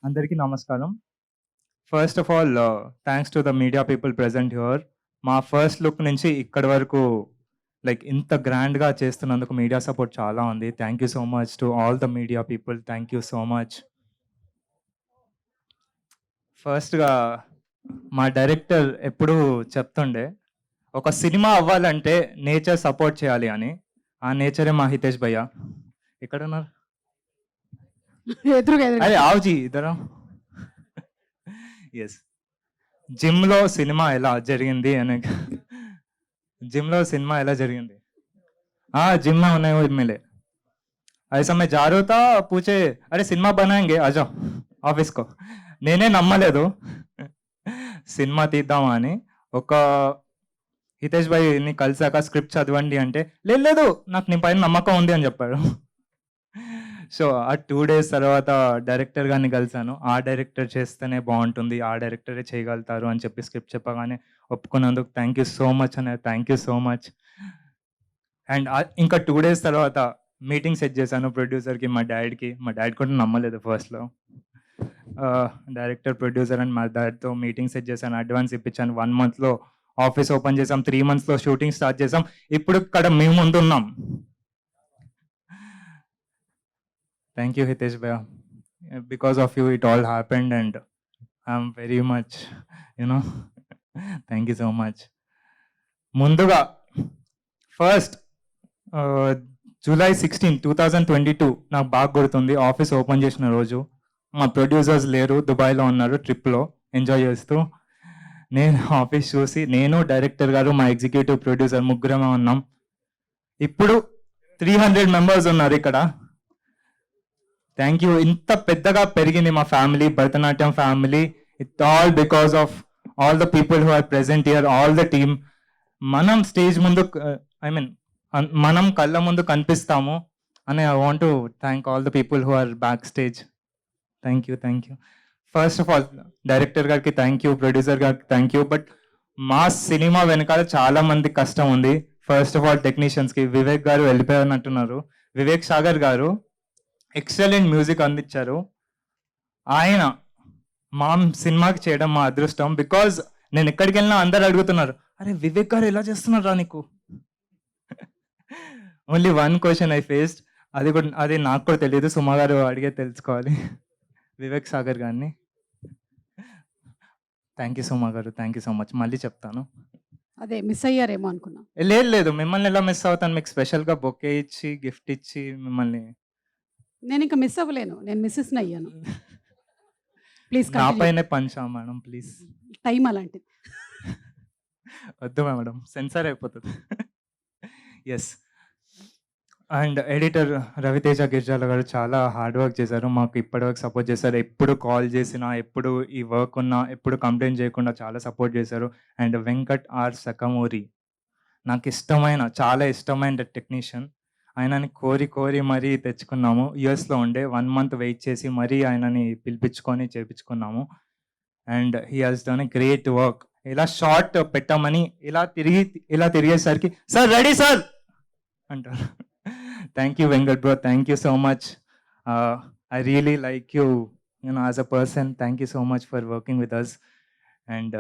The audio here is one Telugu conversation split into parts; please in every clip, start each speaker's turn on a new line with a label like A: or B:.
A: అందరికీ నమస్కారం. First of all thanks to the media people present here. మా ఫస్ట్ లుక్ నుంచి ఇక్కడి వరకు ఇంత గ్రాండ్‌గా చేస్తున్నందుకు మీడియా సపోర్ట్ చాలా ఉంది. Thank you so much to all the media people. Thank you so much. ఫస్ట్‌గా మా డైరెక్టర్ ఎప్పుడూ చెప్తుండే, ఒక సినిమా అవ్వాలంటే నేచర్ సపోర్ట్ చేయాలి అని. ఆ నేచరే మా హితేష్ భయ్య. ఎక్కడున్నారు?
B: ఎదురుగా ఎదురుగా.
A: అరే आओ जी इधर आओ. यस. జిమ్‌లో సినిమా ఎలా జరిగింది అని. జిమ్‌లో సినిమా ఎలా జరిగింది? जिम में होने वो मिले. ऐसा मैं जा रहा था, पूछे अरे सिनेमा बनाएंगे आ जाओ ऑफिस को. నేనే నమ్మలేదు సినిమా తీద్దామా అని. ఒక హితేష్ భాయ్‌ని కలిసాక స్క్రిప్ట్ చదవండి అంటే, లేదు లేదు నాకు నీ పైన నమ్మకం ఉంది అని చెప్పాడు. సో ఆ 2 డేస్ తర్వాత డైరెక్టర్ గారిని కలిసాను. ఆ డైరెక్టర్ చేస్తేనే బాగుంటుంది, ఆ డైరెక్టరే చేయగలుగుతారు అని చెప్పి స్క్రిప్ట్ చెప్పగానే ఒప్పుకున్నందుకు థ్యాంక్ యూ సో మచ్ అన్నయ్య. Thank you so much. And ఇంకా 2 డేస్ తర్వాత మీటింగ్ సెట్ చేశాను ప్రొడ్యూసర్‌కి, మా డాడీకి. మా డాడీ కూడా నమ్మలేదు ఫస్ట్‌లో. డైరెక్టర్, ప్రొడ్యూసర్ అండ్ మా డాడీతో మీటింగ్ సెట్ చేశాను. అడ్వాన్స్ ఇప్పించాను. 1 మంత్‌లో ఆఫీస్ ఓపెన్ చేసాం. 3 మంత్స్‌లో షూటింగ్ స్టార్ట్ చేసాం. ఇప్పుడు ఇక్కడ మేము ముందున్నాం. Thank you, Hitesh Bhaiya. Because of you, it all happened, and I'm very much, you know, thank you so much. ముందుగా ఫస్ట్ జూలై 16, 2022 నాకు బాగా గుర్తుంది. ఆఫీస్ ఓపెన్ చేసిన రోజు. మా ప్రొడ్యూసర్స్ లేరు, దుబాయ్లో ఉన్నారు ట్రిప్లో ఎంజాయ్ చేస్తూ. నేను ఆఫీస్ చూసి, నేను డైరెక్టర్ గారు, మా ఎగ్జిక్యూటివ్ ప్రొడ్యూసర్ ముగ్గురమే ఉన్నాం. ఇప్పుడు 300 మెంబర్స్ ఉన్నారు ఇక్కడ. Thank you. ఇంత పెద్దగా పెరిగింది మా family, Bharatanatyam family. It all because of all the people who are present here, all the team. మనం స్టేజ్ ముందు మనం కళ్ళ ముందు కనిపిస్తాము అని I want to thank all the people who are back stage. Thank you, thank you. First of all director గారికి థ్యాంక్ యూ, ప్రొడ్యూసర్ గారికి థ్యాంక్ యూ. బట్ మా సినిమా వెనకాల చాలా మంది కష్టం ఉంది. ఫస్ట్ ఆఫ్ ఆల్ టెక్నీషియన్స్కి, వివేక్ గారు వెళ్ళిపోయారంటున్నారు. వివేక్ సాగర్ గారు ఎక్సలెంట్ మ్యూజిక్ అందించారు. ఆయన మా సినిమాకి చేయడం మా అదృష్టం. బికాజ్ నేను ఎక్కడికి వెళ్ళినా అందరు అడుగుతున్నారు, అరే వివేక్ గారు ఎలా చేస్తున్నారా నీకు? Only 1 question I faced. అది నాకు కూడా తెలియదు, సుమా గారు అడిగే తెలుసుకోవాలి వివేక్ సాగర్ గారిని. థ్యాంక్ యూ సుమా గారు, థ్యాంక్ యూ సో మచ్. మళ్ళీ చెప్తాను.
B: అదే మిస్ అయ్యారేమో అనుకున్నా.
A: లేదు లేదు, మిమ్మల్ని ఎలా మిస్ అవుతాను? మీకు స్పెషల్గా బొకే ఇచ్చి, గిఫ్ట్ ఇచ్చి మిమ్మల్ని.
B: నేను ఇంకా మిస్ అవ్వలేను. నేను మిస్సెస్‌ని అయ్యాను. ప్లీజ్
A: నా
B: కంటిన్యూ.
A: పైనే పంచా మేడం, ప్లీజ్.
B: టైం అలాంటిది.
A: వద్దు మేడం, సెన్సార్ అయిపోతుంది. Yes. And editor Ravi Teja Girijala గారు చాలా హార్డ్ వర్క్ చేశారు. మాకు ఇప్పటివరకు సపోర్ట్ చేశారు. ఎప్పుడు కాల్ చేసినా, ఎప్పుడు ఈ వర్క్ ఉన్నా, ఎప్పుడు కంప్లైంట్ చేయకుండా చాలా సపోర్ట్ చేశారు. అండ్ వెంకట్ ఆర్ సకమూరి నాకు ఇష్టమైన, చాలా ఇష్టమైన టెక్నీషియన్. ఆయనని కోరి కోరి మరీ తెచ్చుకున్నాము. యూఎస్లో ఉండే 1 మంత్ వెయిట్ చేసి మరీ ఆయనని పిలిపించుకొని చేపించుకున్నాము. And he has done a great work. ఇలా షార్ట్ పెట్టామని ఇలా తిరిగేసరికి సార్ రెడీ సార్ అంటారు. Thank you Venkat bro, thank you so much. I really like you as a person. Thank you so much for working with us. And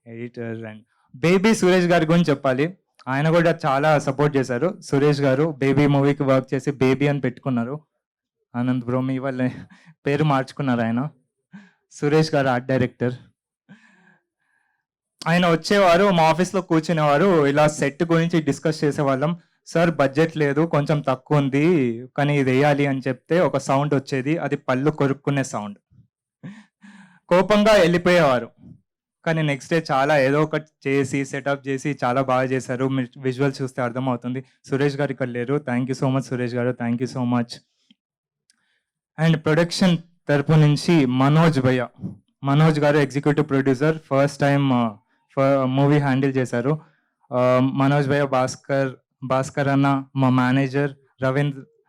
A: editor and Baby Suresh గారి గురించి చెప్పాలి. ఆయన కూడా చాలా సపోర్ట్ చేశారు. సురేష్ గారు బేబీ మూవీకి వర్క్ చేసి బేబీ అని పెట్టుకున్నారు. ఆనంద్ బ్రో మీ వల్ల పేరు మార్చుకున్నారు ఆయన. సురేష్ గారు ఆర్ట్ డైరెక్టర్. ఆయన వచ్చేవారు, మా ఆఫీస్లో కూర్చునేవారు. ఇలా సెట్ గురించి డిస్కస్ చేసేవాళ్ళం. సార్ బడ్జెట్ లేదు, కొంచెం తక్కువ ఉంది, కానీ ఇది వేయాలి అని చెప్తే ఒక సౌండ్ వచ్చేది. అది పళ్ళు కొరుక్కునే సౌండ్. కోపంగా వెళ్ళిపోయేవారు. కానీ నెక్స్ట్ డే చాలా ఏదో ఒకటి చేసి సెటప్ చేసి చాలా బాగా చేశారు. మీరు విజువల్ చూస్తే అర్థమవుతుంది. సురేష్ గారు ఇక్కడ లేరు. Thank you so much Suresh garu, thank you so much. And production తరపు నుంచి మనోజ్ భయ్య, Manoj garu executive producer. First time movie handle చేశారు. మనోజ్ భయ్య, భాస్కర్ అన్న మా మేనేజర్,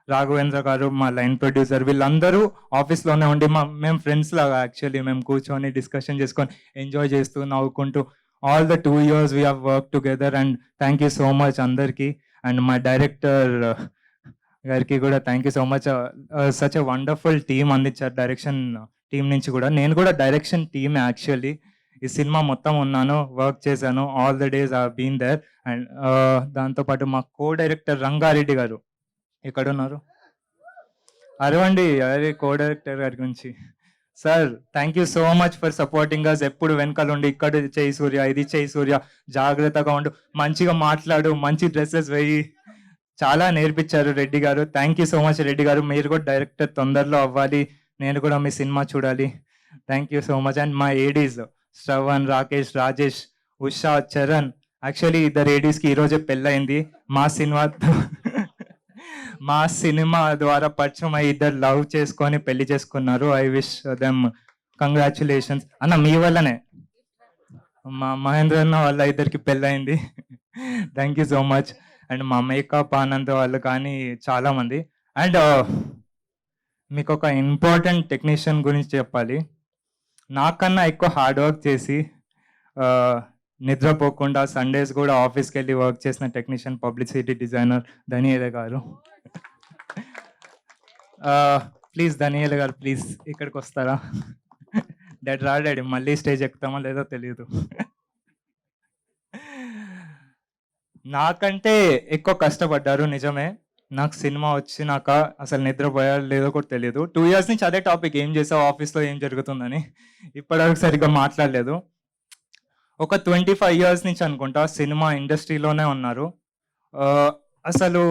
A: రాఘవేంద్ర గారు మా లైన్ ప్రొడ్యూసర్, వీళ్ళందరూ ఆఫీస్లోనే ఉండి మేము ఫ్రెండ్స్ లాగా యాక్చువల్లీ మేము కూర్చొని డిస్కషన్ చేసుకొని ఎంజాయ్ చేస్తూ నవ్వుకుంటూ all the 2 years we have work together. And thank you so much అందరికీ. అండ్ మా డైరెక్టర్ గారికి కూడా thank you so much. Such a wonderful team అందించారు డైరెక్షన్ టీం నుంచి కూడా. నేను కూడా డైరెక్షన్ టీమ్ యాక్చువల్లీ. ఈ సినిమా మొత్తం ఉన్నాను, వర్క్ చేశాను. All the days I been there. And దాంతోపాటు మా కో డైరెక్టర్ రంగారెడ్డి గారు ఎక్కడున్నారు? అరవండి అరే కో డైరెక్టర్ గారి గురించి. Sir thank you so much for supporting us. ఎప్పుడు వెనకాల ఉండి ఇక్కడ చేయి సూర్య, ఇది చేయి సూర్య, జాగ్రత్తగా ఉండు, మంచిగా మాట్లాడు, మంచి డ్రెస్సెస్ వేయి, చాలా నేర్పించారు రెడ్డి గారు. Thank you so much Reddy గారు. మీరు కూడా డైరెక్టర్ తొందరలో అవ్వాలి, నేను కూడా మీ సినిమా చూడాలి. Thank you so much. And మా ఏడీస్ శ్రవణ్, రాకేష్, రాజేష్, ఉషా, చరణ్. యాక్చువల్లీ ఇద్దరు ఏడీస్కి ఈరోజే పెళ్ళయింది. మా సినిమా మా సినిమా ద్వారా పరిచయం అయ్యి ఇద్దరు లవ్ చేసుకొని పెళ్లి చేసుకున్నారు. ఐ విష్ దెమ్ కంగ్రాచులేషన్స్ అన్న. మీ వల్లనే మా మహేంద్ర అన్న వాళ్ళ ఇద్దరికి పెళ్ళయింది. Thank you so much. And మా మేకప్ ఆనంద్ వాళ్ళు కానీ చాలా మంది. అండ్ మీకు ఒక ఇంపార్టెంట్ టెక్నీషియన్ గురించి చెప్పాలి. నాకన్నా ఎక్కువ హార్డ్ వర్క్ చేసి నిద్రపోకుండా సండేస్ కూడా ఆఫీస్కి వెళ్ళి వర్క్ చేసిన టెక్నీషియన్, పబ్లిసిటీ డిజైనర్ ధనియేల గారు. ప్లీజ్ ధనియేల గారు ప్లీజ్ ఇక్కడికి వస్తారా? డాడీ రా డాడీ, మళ్ళీ స్టేజ్ ఎక్కుతామో లేదో తెలియదు. నాకంటే ఎక్కువ కష్టపడ్డారు నిజమే. నాకు సినిమా వచ్చినాక అసలు నిద్రపోయారో లేదో కూడా తెలియదు. 2 years నుంచి అదే టాపిక్, ఏం చేసావు ఆఫీస్లో, ఏం జరుగుతుందని. ఇప్పటివరకు సరిగ్గా మాట్లాడలేదు. ఒక 25 years నుంచి అనుకుంటా సినిమా ఇండస్ట్రీలోనే ఉన్నారు. అసలు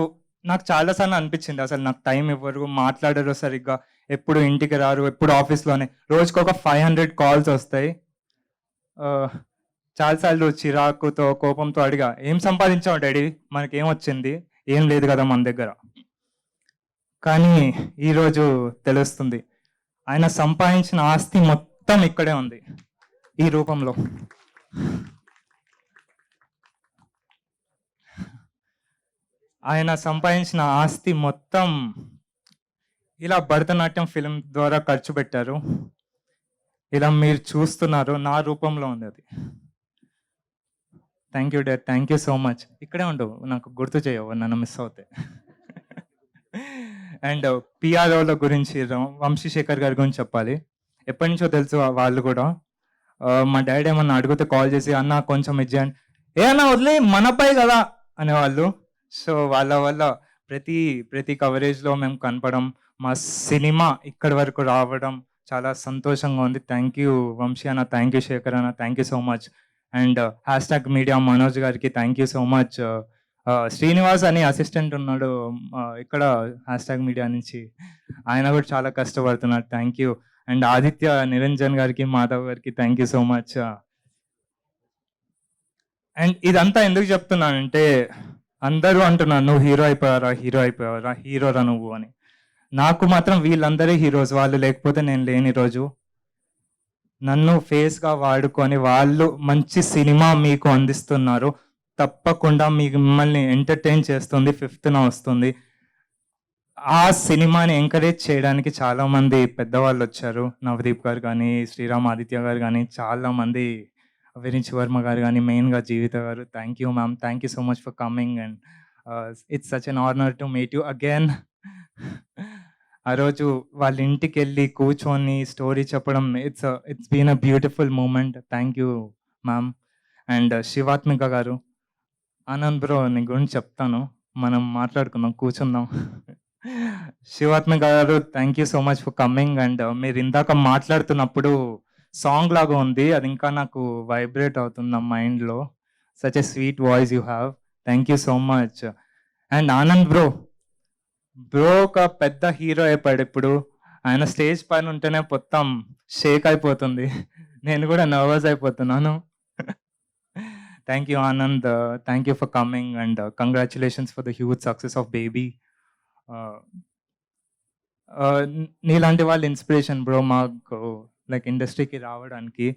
A: నాకు చాలాసార్లు అనిపించింది, అసలు నాకు టైం ఇవ్వరు, మాట్లాడరు సరిగ్గా, ఎప్పుడు ఇంటికి రారు, ఎప్పుడు ఆఫీస్లోనే. రోజుకి ఒక 500 కాల్స్ వస్తాయి. చాలాసార్లు చిరాకుతో, కోపంతో అడిగా, ఏం సంపాదించావు డాడీ, మనకేం వచ్చింది, ఏం లేదు కదా మన దగ్గర. కానీ ఈరోజు తెలుస్తుంది, ఆయన సంపాదించిన ఆస్తి మొత్తం ఇక్కడే ఉంది, ఈ రూపంలో. ఆయన సంపాదించిన ఆస్తి మొత్తం ఇలా భరతనాట్యం ఫిలిం ద్వారా ఖర్చు పెట్టారు. ఇలా మీరు చూస్తున్నారు, నా రూపంలో ఉంది అది. Thank you dad, thank you so much. ఇక్కడే ఉండవు, నాకు గుర్తు చేయవు నన్ను మిస్ అవుతాయి. అండ్ పిఆర్ఓల గురించి, వంశీశేఖర్ గారి గురించి చెప్పాలి. ఎప్పటి నుంచో తెలుసు వాళ్ళు కూడా. మా డాడీ ఏమన్నా అడిగితే కాల్ చేసి, అన్న కొంచెం ఇచ్చేయండి, ఏ అన్న వదిలే మనపై కదా అనేవాళ్ళు. సో వాళ్ళ వల్ల ప్రతి కవరేజ్లో మేము కనపడడం, మా సినిమా ఇక్కడి వరకు రావడం చాలా సంతోషంగా ఉంది. థ్యాంక్ యూ వంశీ అన్న, థ్యాంక్ యూ శేఖర్ అన్న, thank you so much. And #media Manoj గారికి thank you so much. Srinivas అని అసిస్టెంట్ ఉన్నాడు ఇక్కడ #మీడియా నుంచి, ఆయన కూడా చాలా కష్టపడుతున్నాడు. Thank you. And Aditya, Niranjan గారికి, మాధవ్ గారికి thank you so much. And ఇదంతా ఎందుకు చెప్తున్నానంటే, అందరూ అంటున్నారు నువ్వు హీరో అయిపోయావరా, హీరోరా నువ్వు అని. నాకు మాత్రం వీళ్ళందరే హీరోస్. వాళ్ళు లేకపోతే నేను లేని రోజు. నన్ను ఫేస్గా వాడుకొని వాళ్ళు మంచి సినిమా మీకు అందిస్తున్నారు. తప్పకుండా మిమ్మల్ని ఎంటర్టైన్ చేస్తుంది. 5th వస్తుంది. ఆ సినిమాని ఎంకరేజ్ చేయడానికి చాలామంది పెద్దవాళ్ళు వచ్చారు. నవదీప్ గారు కానీ, శ్రీరామ్ ఆదిత్య గారు కానీ, చాలామంది, విరించి వర్మ గారు కానీ, మెయిన్గా జీవిత గారు. Thank you ma'am, thank you so much for coming. And it's such an honour to meet you again. ఆ రోజు వాళ్ళ ఇంటికి వెళ్ళి కూర్చొని స్టోరీ చెప్పడం, it's been a beautiful moment. Thank you ma'am. And Shivathmika గారు, ఆనంద్ బ్రో నీ గురించి చెప్తాను, మనం మాట్లాడుకుందాం, కూర్చుందాం. శివాత్మిక గారు, thank you so much for coming. And మీరు ఇందాక మాట్లాడుతున్నప్పుడు సాంగ్ లాగా ఉంది, అది ఇంకా నాకు వైబ్రేట్ అవుతుంది నా మైండ్లో. Such a sweet voice you have. Thank you so much. And Anand bro ఒక పెద్ద హీరో అయిపోయాడు ఇప్పుడు. ఆయన స్టేజ్ పైన ఉంటేనే మొత్తం షేక్ అయిపోతుంది, నేను కూడా నర్వస్ అయిపోతున్నాను. Thank you Anand, thank you for coming. And congratulations for the huge success of Baby. నీలాంటి వాళ్ళు ఇన్స్పిరేషన్ బ్రో మాకు, లైక్ ఇండస్ట్రీకి రావడానికి.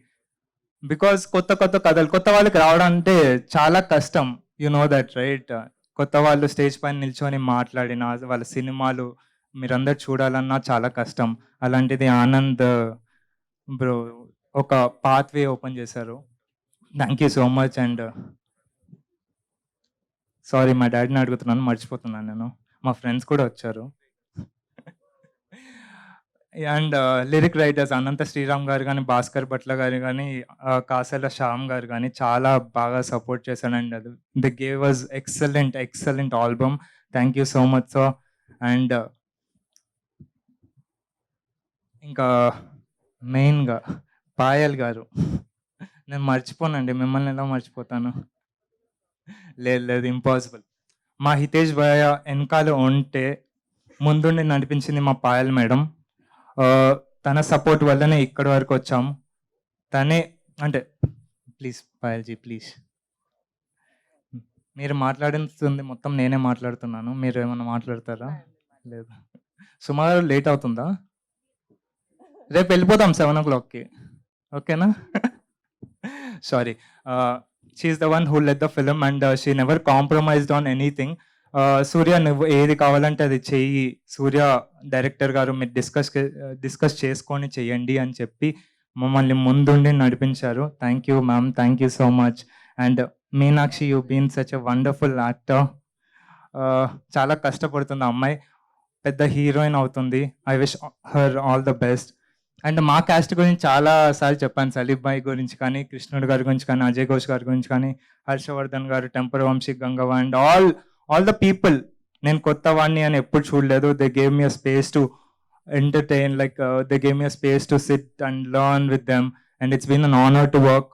A: బికాస్ కొత్త కథలు కొత్త వాళ్ళకి రావడం అంటే చాలా కష్టం, యు నో దట్ రైట్. కొత్త వాళ్ళు స్టేజ్ పైన నిల్చొని మాట్లాడిన వాళ్ళ సినిమాలు మీరందరు చూడాలన్నా చాలా కష్టం. అలాంటిది ఆనంద్ బ్రో ఒక పాత్వే ఓపెన్ చేశారు. Thank you so much. And sorry మా డాడీని అడుగుతున్నాను, మర్చిపోతున్నాను నేను. మా ఫ్రెండ్స్ కూడా వచ్చారు. And lyric writers Anantha Sriram గారు గానీ, భాస్కర్ భట్ల గారు గానీ, కాసల శ్యామ్ గారు గానీ చాలా బాగా సపోర్ట్ చేశారండి. అది they gave us excellent album. Thank you so much sir. And ఇంకా మెయిన్‌గా పాయల్ గారు. నేను మర్చిపోనండి. మిమ్మల్ని ఎలా మర్చిపోతాను? లేదు ఇంపాసిబుల్. మా హితేష్ భయ్య ఎనకాల ఉంటే ముందుండి నడిపించింది మా పాయల్ మేడం. తన సపోర్ట్ వల్లనే ఇక్కడి వరకు వచ్చాం. తనే అంటే ప్లీజ్ పాయల్‌జీ ప్లీజ్. మీరు మాట్లాడుతుంది మొత్తం నేనే మాట్లాడుతున్నాను. మీరేమన్నా మాట్లాడతారా? లేదు. సుమారు లేట్ అవుతుందా? రేపు వెళ్ళిపోతాం 7:00కి. ఓకేనా? Sorry. She is the one who led the film and she never compromised on anything. Surya నువ్వు ఏది కావాలంటే అది చెయ్యి. సూర్య డైరెక్టర్ గారు మీరు డిస్కస్ చేసుకొని చెయ్యండి అని చెప్పి మమ్మల్ని ముందుండి నడిపించారు. Thank you ma'am. Thank you so much. And Meenakshi you been such a wonderful actor. చాలా కష్టపడుతుంది ఆ అమ్మాయి. పెద్ద హీరోయిన్ అవుతుంది. I wish her all the best. And మా క్యాస్ట్ గురించి చాలా సార్లు చెప్పాను. సలీం భాయ్ గురించి కానీ, కృష్ణుడు గారి గురించి కానీ, అజయ్ ఘోష్ గారి గురించి కానీ, హర్షవర్ధన్ గారు, temper Vamshi, Gangavva and all the people. నేను కొత్త వాడిని అని ఎప్పుడు చూడలేదు. They gave me a space to entertain they gave me a space to sit and learn with them and it's been an honour to work